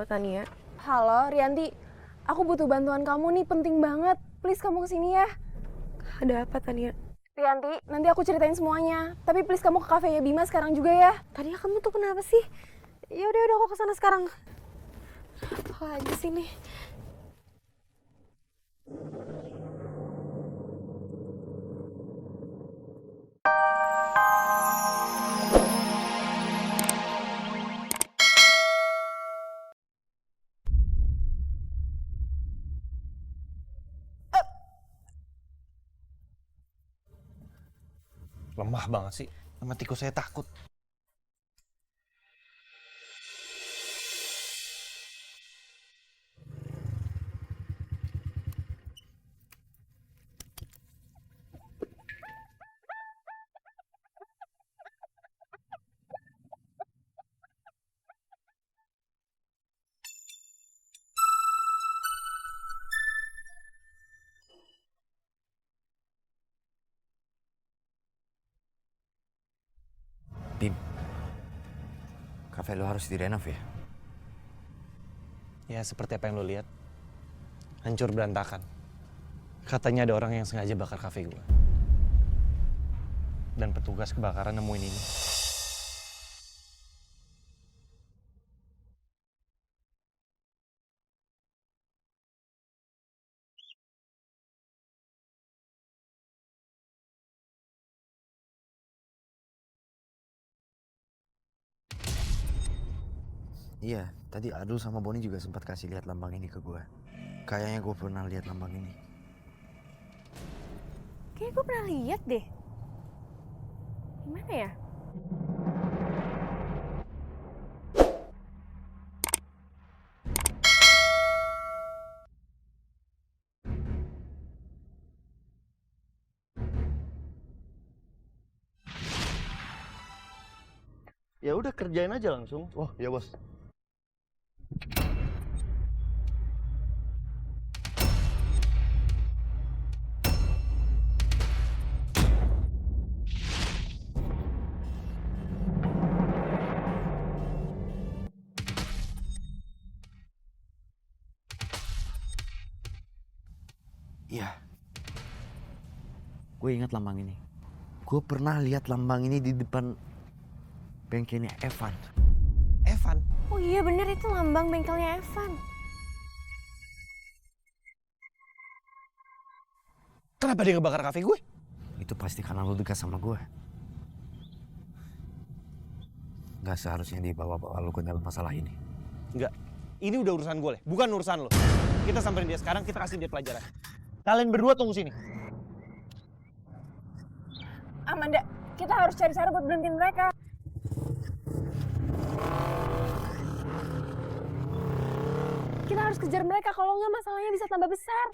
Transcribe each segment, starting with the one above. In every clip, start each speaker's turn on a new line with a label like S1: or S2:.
S1: Tania.
S2: Halo, Rianti. Aku butuh bantuan kamu nih, penting banget. Please kamu kesini ya.
S1: Ada apa, Tania?
S2: Rianti, nanti aku ceritain semuanya. Tapi please kamu ke kafenya Bima sekarang juga ya.
S1: Tania, kamu tuh kenapa sih? Ya udah aku kesana sekarang. Apa aja sih nih?
S3: Lemah banget sih, sama tikus saya takut.
S4: Bim, kafe lo harus direnov ya?
S3: Ya seperti apa yang lo lihat, hancur berantakan. Katanya ada orang yang sengaja bakar kafe gue. Dan petugas kebakaran nemuin ini.
S4: Iya, tadi Adul sama Boni juga sempat kasih lihat lambang ini ke gue. Kayaknya gue pernah lihat lambang ini.
S1: Kayaknya gue pernah lihat deh. Gimana ya?
S5: Ya udah kerjain aja langsung. Wah, ya bos.
S4: Iya. Gue ingat lambang ini. Gue pernah lihat lambang ini di depan bengkelnya Evan.
S3: Evan?
S1: Oh iya bener, itu lambang bengkelnya Evan.
S3: Kenapa dia ngebakar kafe gue?
S4: Itu pasti karena lo dekat sama gue. Gak seharusnya dibawa-bawa lo ke dalam masalah ini.
S3: Enggak, ini udah urusan gue, bukan urusan lo. Kita samperin dia sekarang, kita kasih dia pelajaran. Kalian berdua tunggu sini.
S2: Amanda, kita harus cari cara buat berhentiin mereka. Kita harus kejar mereka, kalau nggak masalahnya bisa tambah besar.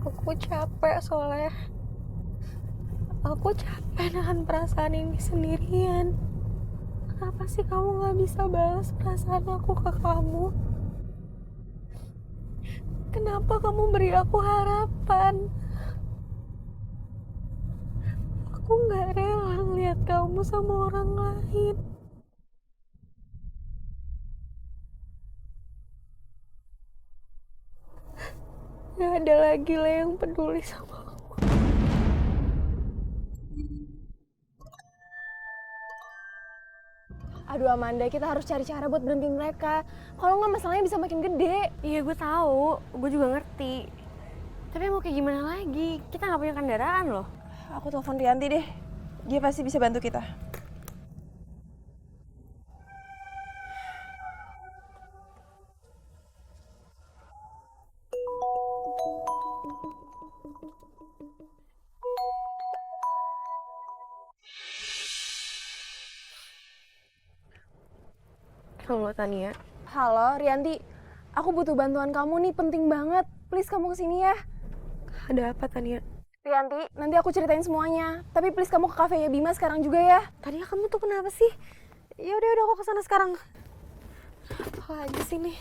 S1: Aku capek soalnya. Aku capek dengan perasaan ini sendirian. Kenapa sih kamu gak bisa balas perasaan aku ke kamu? Kenapa kamu beri aku harapan? Aku gak rela ngeliat kamu sama orang lain. Gak ada lagi lah yang peduli sama aku.
S2: Aduh Amanda, kita harus cari cara buat berhentiin mereka. Kalau nggak masalahnya bisa makin gede.
S1: Iya gue tahu, gue juga ngerti. Tapi mau kayak gimana lagi? Kita nggak punya kendaraan loh.
S2: Aku telepon Rianti deh. Dia pasti bisa bantu kita.
S1: Halo Tania.
S2: Halo, Rianti. Aku butuh bantuan kamu nih, penting banget. Please kamu kesini ya.
S1: Ada apa Tania?
S2: Rianti, nanti aku ceritain semuanya. Tapi please kamu ke kafenya Bima sekarang juga ya.
S1: Tania, kamu tuh kenapa sih? Ya udah aku kesana sekarang. Apa aja sih nih?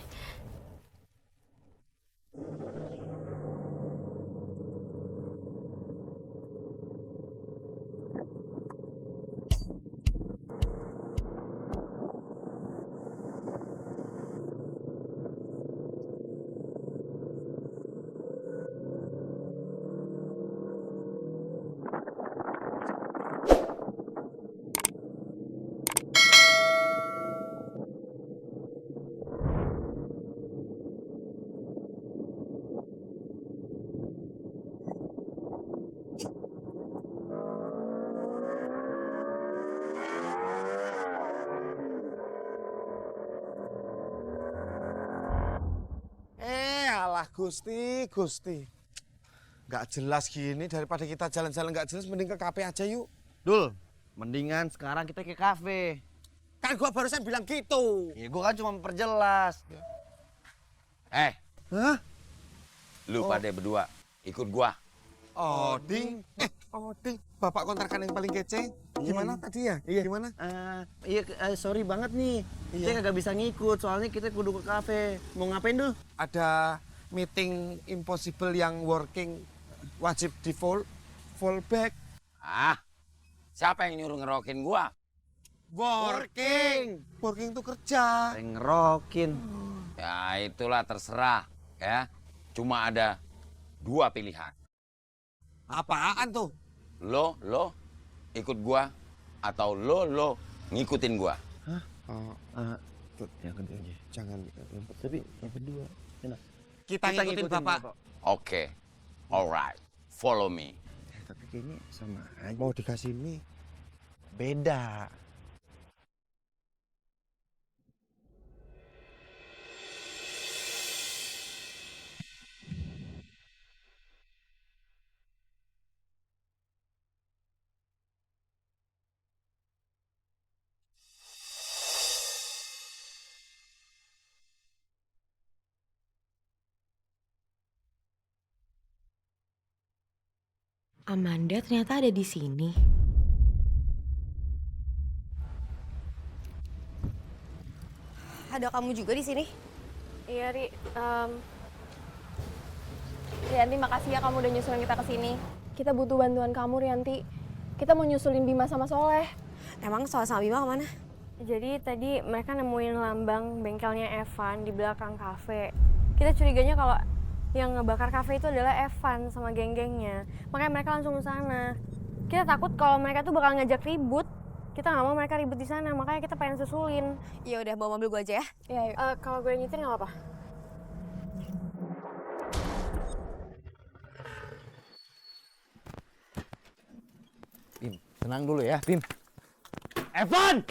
S6: Gusti, Gusti. Gak jelas gini, daripada kita jalan-jalan gak jelas, mending ke kafe aja yuk.
S5: Dul, mendingan sekarang kita ke kafe.
S6: Kan gua barusan bilang gitu.
S5: Ya gua kan cuma memperjelas.
S6: Hah?
S7: Lu pada berdua ikut gua.
S6: Oding. Oding. Bapak kontrakan yang paling kece. Gimana tadi ya?
S5: Iya.
S6: Gimana?
S5: Sorry banget nih. Kita kagak bisa ngikut, soalnya kita kudu ke kafe. Mau ngapain dul?
S6: Ada meeting impossible yang working wajib di fallback.
S7: Ah, siapa yang nyuruh ngerokin gua?
S6: Working. Working itu kerja.
S5: Ngerokin.
S7: Ya itulah terserah ya. Cuma ada 2 pilihan.
S6: Apaan tuh?
S7: Lo ikut gua atau lo ngikutin gua.
S5: Yang kedua aja.
S6: Jangan.
S5: Tapi yang kedua. Enak.
S6: Kita ngikutin Bapak.
S7: Oke, alright, follow me.
S5: Tapi kayaknya sama aja.
S6: Mau dikasih mie. Beda.
S1: Amanda ternyata ada di sini.
S8: Ada kamu juga di sini?
S2: Iya, Ri. Rianti, makasih ya kamu udah nyusulin kita ke sini. Kita butuh bantuan kamu, Rianti. Kita mau nyusulin Bima sama Soleh.
S8: Emang Soleh sama Bima kemana?
S1: Jadi tadi mereka nemuin lambang bengkelnya Evan di belakang kafe. Kita curiganya kalau yang ngebakar kafe itu adalah Evan sama geng-gengnya. Makanya mereka langsung ke sana. Kita takut kalau mereka tuh bakal ngajak ribut. Kita nggak mau mereka ribut di sana, makanya kita pengen susulin.
S8: Ya udah, bawa mobil gua aja ya.
S2: Iya, yuk.
S1: Kalau gue nyetir nggak apa-apa.
S5: Bim, tenang dulu ya, Bim.
S3: Evan!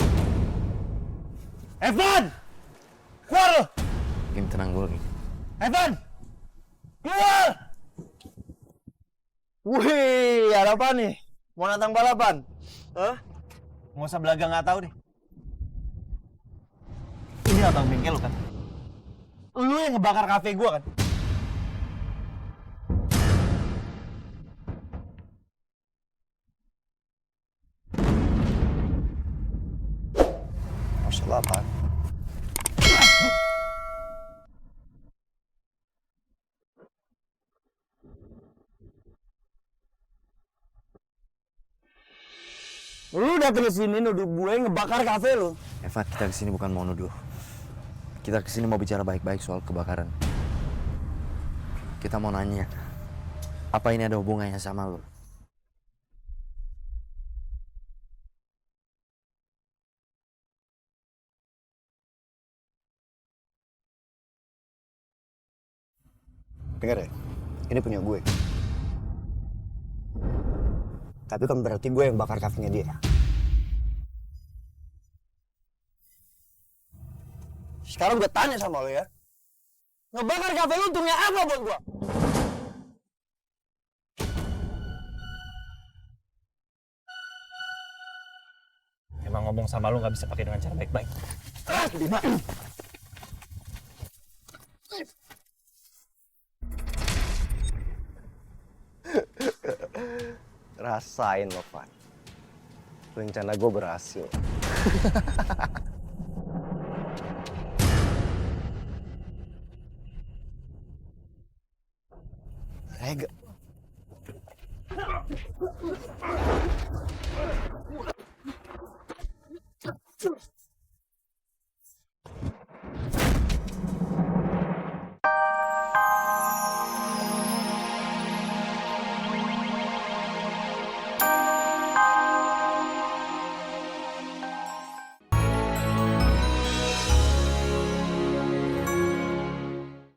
S3: Evan! Keluar lo!
S4: Bim, tenang dulu nih.
S3: Evan! Keluar!
S5: Wih, ada apa nih? Mau nantang balapan?
S3: Hah? Nggak usah belaga nggak tahu deh. Ini lambang bengkel lo kan? Lu yang ngebakar kafe gua kan?
S5: Masalah apa?
S3: Lu dateng ke sini nuduh gue ngebakar kafe lu.
S4: Evan, kita kesini bukan mau nuduh. Kita kesini mau bicara baik-baik soal kebakaran. Kita mau nanya, apa ini ada hubungannya sama lo?
S5: Dengar ya, ini punya gue. Tapi kan berarti gue yang bakar kafenya dia. Sekarang gue tanya sama lo ya.
S3: Ngebakar kafe lu untungnya apa buat gua? Emang ngomong sama lu nggak bisa pakai dengan cara baik-baik.
S5: Rasain lo, Van. Rencana gue berhasil. Rega.